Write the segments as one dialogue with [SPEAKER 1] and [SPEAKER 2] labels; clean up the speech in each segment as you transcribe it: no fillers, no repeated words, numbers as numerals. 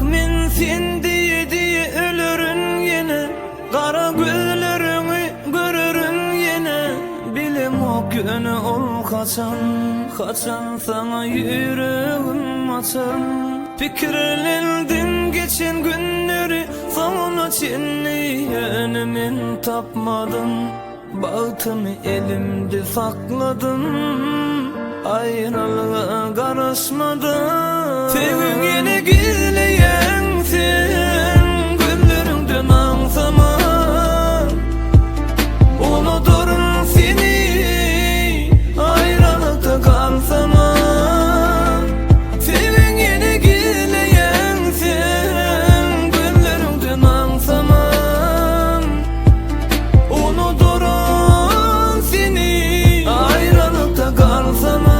[SPEAKER 1] min sen diye ölürün yine, kara gözlerini görürün yine. Bilim o günü ol kaçan sana yüreğim açan. Fikirlendin geçen günleri, sonra seni önümün tapmadım. Baltımı elimde sakladım, ayrılığa karışmadım. Senin yine gizleyen sen, gözlerimden ansamam. Unuturum seni, ayrılıkta kalsamam. Senin yine gizleyen sen, gözlerimden ansamam. Unuturum seni, ayrılıkta kalsamam.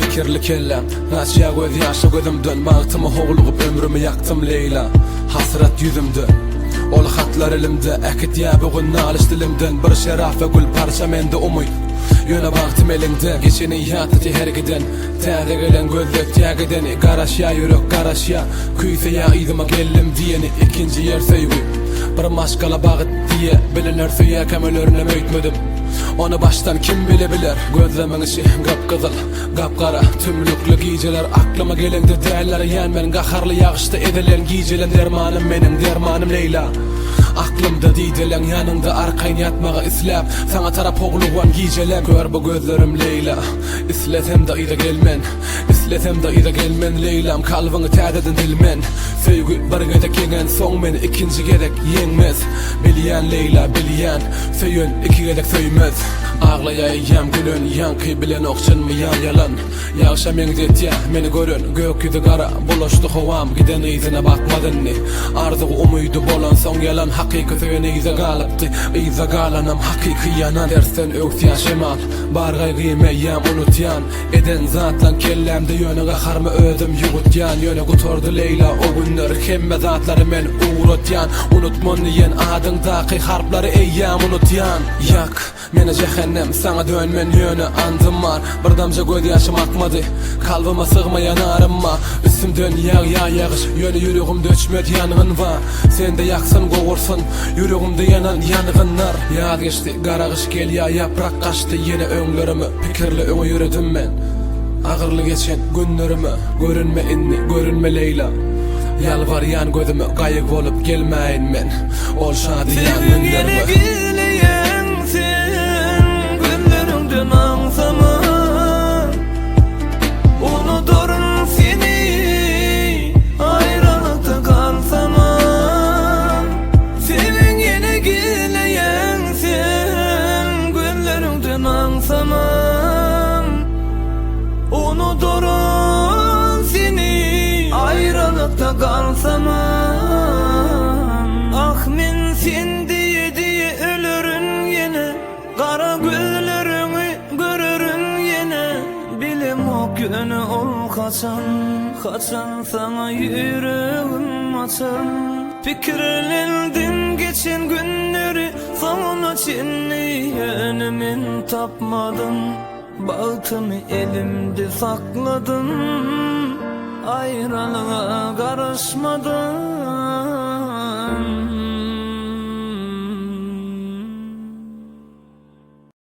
[SPEAKER 2] Fikirli kellem, naçya göz yaşa gözümdön. Bağıtımı hoğluğup ömrümü yaktım Leyla. Hasret yüzümde, ol hatlar elimde. Ekit ya bugün nalış dilimden. Bir şeraf ve gül parça mende umuy. Yöne baktım elinde, geçeni yatı her giden. Täze gelen gözlük tägeden. Garaş ya yürek garaş ya, küyse ya idıma gellim diyeni. İkinci yer sevgi, bir maşkala bağıt diye. Bilinler söye kemelörüne möйтmedim. Onu baştan kim bilebilir? Gözlemin işi kapkızıl, kapkara tümlüklü giyceler. Aklıma gelende değerler yenmen. Kaharlı yağışta edilen giycelen. Dermanım benim, dermanım Leyla. Aklımda didilen yanında arkayın yatmağa islap. Sana tarap oğluğun giycelen. Gör bu gözlerim Leyla, isletem da ida gelmen. İsletem da ida gelmen Leylam. Kalbini täzeden dilmen. Sevgi bir gedek yengen son men, ikinci gedek yenmez. Bilyen Leyla bilyen, söyün iki gedek söymez. Ağlayayım gülün, yankı bilen okşun mu yan yalan. Yağışa mengdet ya, meni görün. Gökyüzü kara, buluştu hovam. Giden izine bakmadın ni. Arzu umuydu bolan son yalan. Hakiki söyün ize galıptı, ize galanam hakiki yanan. Dersten öksya şemal, bargay gıymeyem unutyan. Eden zatlan kellemde yönü kaharmı ödüm yugutyan. Yönü kutordu Leyla o günler, kemme zatları men uğrutyan. Unutmon diyen adındaki harpları eyyam unutyan. Yak, meni cehennem, sana dönmen yönü andım var. Bir damca göz yaşım akmadı, kalbıma sığmayan arınma. Üstümden yağış, yönü yüreğimde öçmet yanğın var. Sen de yaksın koğursun, yüreğimde yanan yanğınlar. Yaz geçti, kara kış gel ya yaprak kaçtı yine önlerimi. Fikirli öňe yürüdüm men, ağırlı geçen günlerimi. Görünme inni, görünme Leyla. Yalvaryan gözümü gayık olup gelmeyin men. Ol şadi yan günlerimi.
[SPEAKER 1] Unuturum seni, ayrılıkta kalsamam. Senin yine gizleyen sen, gözlerimden ansamam. Unuturum seni, ayrılıkta kalsamam. Ah min sen diye ölürün yine, kara gözlerini görürün yine. Bilim o günü ol kaçan sana yüreğim açan. Fikirlendin geçen günleri, sonra seni önümün tapmadım. Baltımı elimde sakladım, ayrılığa karışmadım.